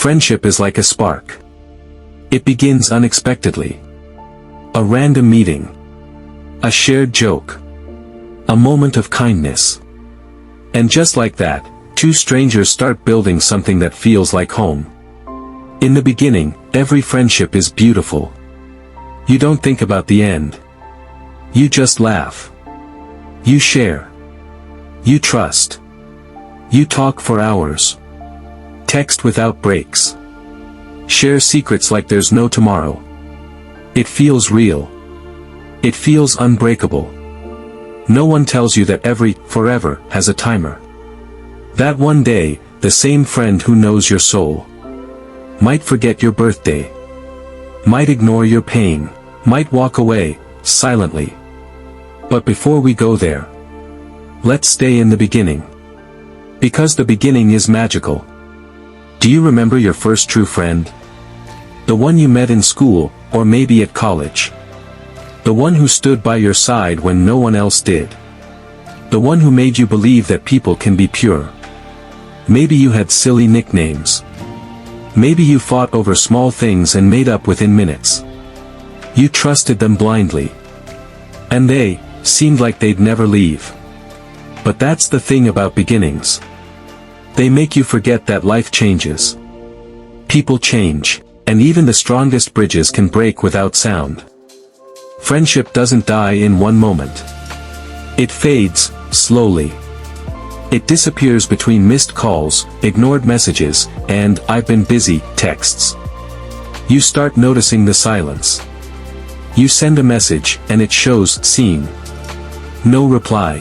Friendship is like a spark. It begins unexpectedly. A random meeting. A shared joke. A moment of kindness. And just like that, two strangers start building something that feels like home. In the beginning, every friendship is beautiful. You don't think about the end. You just laugh. You share. You trust. You talk for hours. Text without breaks. Share secrets like there's no tomorrow. It feels real. It feels unbreakable. No one tells you that forever has a timer. That one day, the same friend who knows your soul might forget your birthday, might ignore your pain, might walk away, silently. But before we go there, let's stay in the beginning. Because the beginning is magical. Do you remember your first true friend? The one you met in school, or maybe at college. The one who stood by your side when no one else did. The one who made you believe that people can be pure. Maybe you had silly nicknames. Maybe you fought over small things and made up within minutes. You trusted them blindly. And they seemed like they'd never leave. But that's the thing about beginnings. They make you forget that life changes. People change, and even the strongest bridges can break without sound. Friendship doesn't die in one moment. It fades, slowly. It disappears between missed calls, ignored messages, and "I've been busy" texts. You start noticing the silence. You send a message, and it shows "seen." No reply.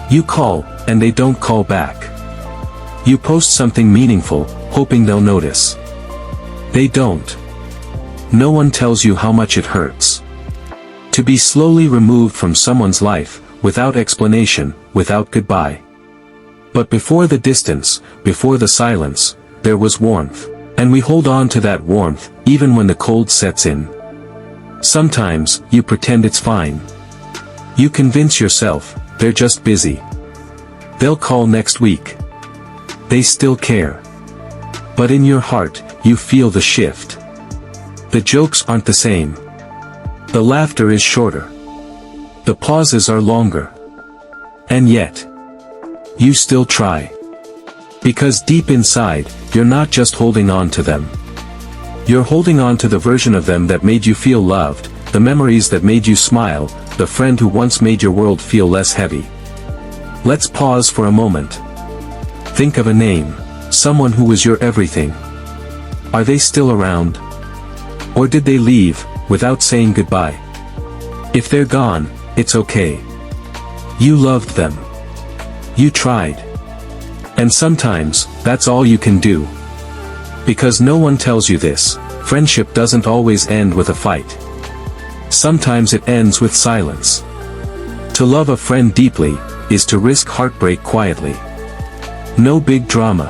You call, and they don't call back. You post something meaningful, hoping they'll notice. They don't. No one tells you how much it hurts. To be slowly removed from someone's life, without explanation, without goodbye. But before the distance, before the silence, there was warmth. And we hold on to that warmth, even when the cold sets in. Sometimes, you pretend it's fine. You convince yourself, they're just busy. They'll call next week. They still care. But in your heart, you feel the shift. The jokes aren't the same. The laughter is shorter. The pauses are longer. And yet, you still try. Because deep inside, you're not just holding on to them. You're holding on to the version of them that made you feel loved, the memories that made you smile, the friend who once made your world feel less heavy. Let's pause for a moment. Think of a name, someone who was your everything. Are they still around? Or did they leave, without saying goodbye? If they're gone, it's okay. You loved them. You tried. And sometimes, that's all you can do. Because no one tells you this, friendship doesn't always end with a fight. Sometimes it ends with silence. To love a friend deeply, is to risk heartbreak quietly. No big drama.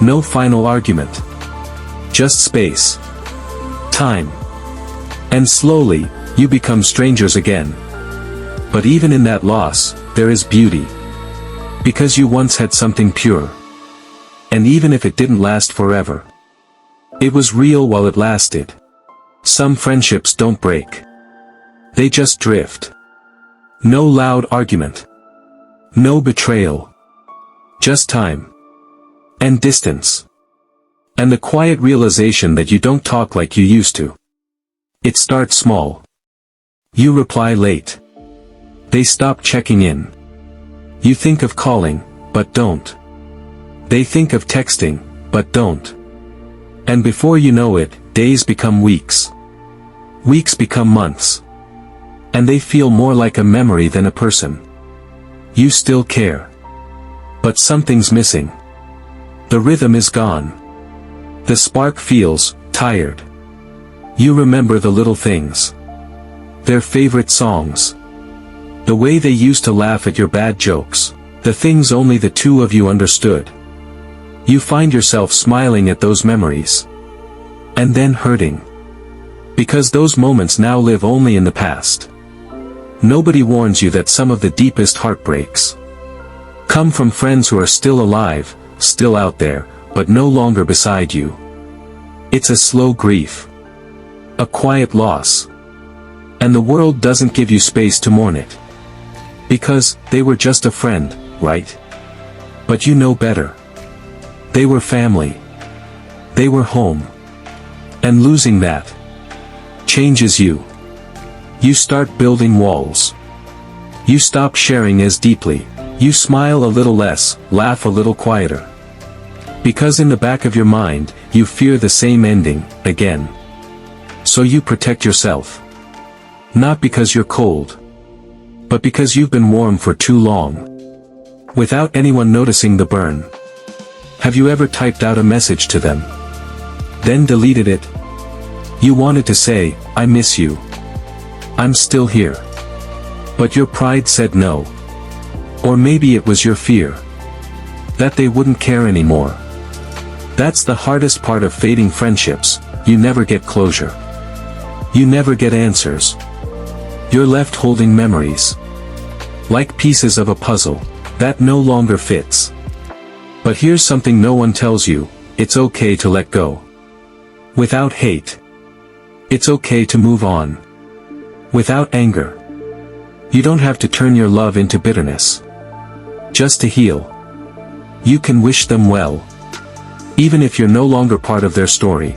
No final argument. Just space. Time. And slowly, you become strangers again. But even in that loss, there is beauty. Because you once had something pure. And even if it didn't last forever, it was real while it lasted. Some friendships don't break. They just drift. No loud argument. No betrayal. Just time. And distance. And the quiet realization that you don't talk like you used to. It starts small. You reply late. They stop checking in. You think of calling, but don't. They think of texting, but don't. And before you know it, days become weeks. Weeks become months. And they feel more like a memory than a person. You still care. But something's missing. The rhythm is gone. The spark feels tired. You remember the little things. Their favorite songs. The way they used to laugh at your bad jokes. The things only the two of you understood. You find yourself smiling at those memories. And then hurting. Because those moments now live only in the past. Nobody warns you that some of the deepest heartbreaks come from friends who are still alive, still out there, but no longer beside you. It's a slow grief. A quiet loss. And the world doesn't give you space to mourn it. Because, they were just a friend, right? But you know better. They were family. They were home. And losing that changes you. You start building walls. You stop sharing as deeply. You smile a little less, laugh a little quieter. Because in the back of your mind, you fear the same ending, again. So you protect yourself. Not because you're cold. But because you've been warm for too long. Without anyone noticing the burn. Have you ever typed out a message to them? Then deleted it? You wanted to say, I miss you. I'm still here. But your pride said no. Or maybe it was your fear. That they wouldn't care anymore. That's the hardest part of fading friendships, you never get closure. You never get answers. You're left holding memories. Like pieces of a puzzle, that no longer fits. But here's something no one tells you, it's okay to let go. Without hate. It's okay to move on. Without anger. You don't have to turn your love into bitterness. Just to heal. You can wish them well. Even if you're no longer part of their story.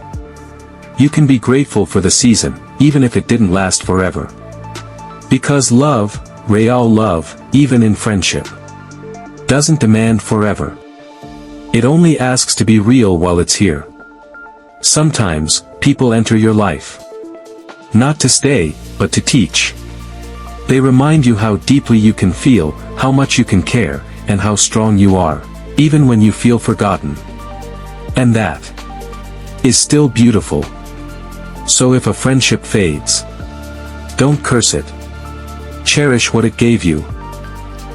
You can be grateful for the season, even if it didn't last forever. Because love, real love, even in friendship, doesn't demand forever. It only asks to be real while it's here. Sometimes, people enter your life. Not to stay, but to teach. They remind you how deeply you can feel, how much you can care, and how strong you are, even when you feel forgotten. And that is still beautiful. So if a friendship fades, don't curse it. Cherish what it gave you.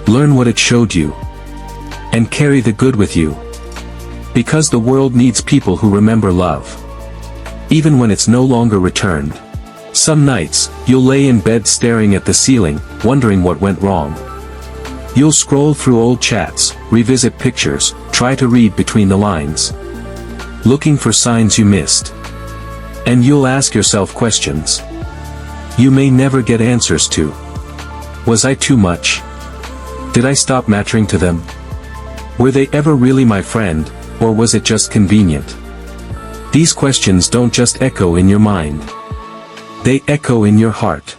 Learn what it showed you. And carry the good with you. Because the world needs people who remember love. Even when it's no longer returned. Some nights, you'll lay in bed staring at the ceiling, wondering what went wrong. You'll scroll through old chats, revisit pictures, try to read between the lines. Looking for signs you missed. And you'll ask yourself questions you may never get answers to. Was I too much? Did I stop mattering to them? Were they ever really my friend, or was it just convenient? These questions don't just echo in your mind. They echo in your heart.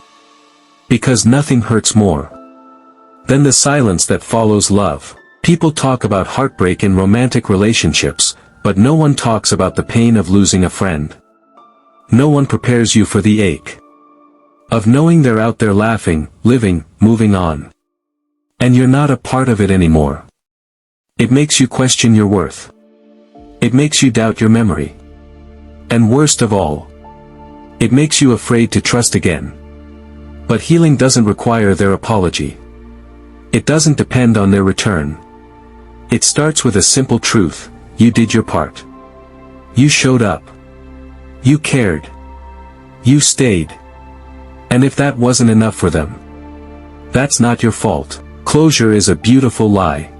Because nothing hurts more than the silence that follows love. People talk about heartbreak in romantic relationships, but no one talks about the pain of losing a friend. No one prepares you for the ache of knowing they're out there laughing, living, moving on. And you're not a part of it anymore. It makes you question your worth. It makes you doubt your memory. And worst of all, it makes you afraid to trust again. But healing doesn't require their apology. It doesn't depend on their return. It starts with a simple truth: you did your part. You showed up. You cared. You stayed. And if that wasn't enough for them, that's not your fault. Closure is a beautiful lie.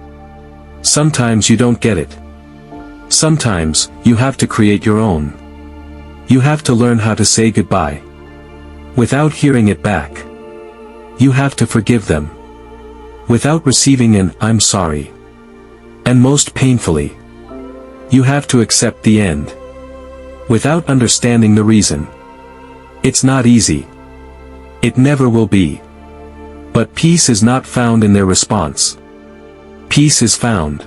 Sometimes you don't get it. Sometimes, you have to create your own. You have to learn how to say goodbye without hearing it back. You have to forgive them without receiving an "I'm sorry." And most painfully, you have to accept the end without understanding the reason. It's not easy. It never will be. But peace is not found in their response. Peace is found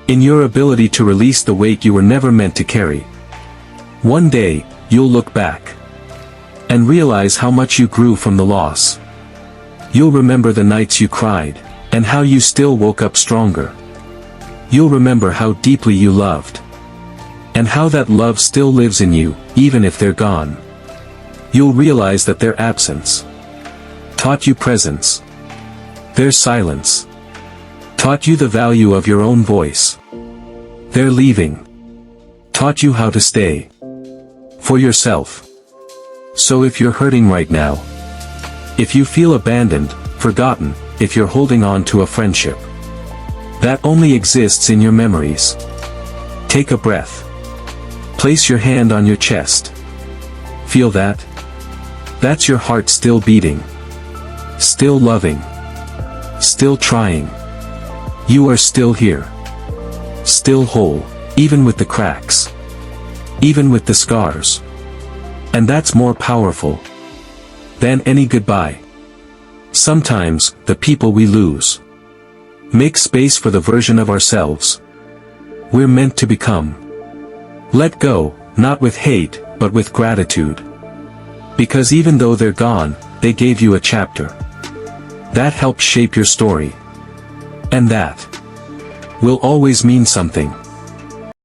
in your ability to release the weight you were never meant to carry. One day, you'll look back and realize how much you grew from the loss. You'll remember the nights you cried, and how you still woke up stronger. You'll remember how deeply you loved, and how that love still lives in you, even if they're gone. You'll realize that their absence taught you presence. Their silence taught you the value of your own voice. Their leaving taught you how to stay for yourself. So if you're hurting right now, if you feel abandoned, forgotten, if you're holding on to a friendship that only exists in your memories, Take a breath. Place your hand on your chest. Feel that? That's your heart still beating. Still loving. Still trying. You are still here. Still whole, even with the cracks. Even with the scars. And that's more powerful than any goodbye. Sometimes, the people we lose make space for the version of ourselves we're meant to become. Let go, not with hate, but with gratitude. Because even though they're gone, they gave you a chapter that helped shape your story. And that will always mean something.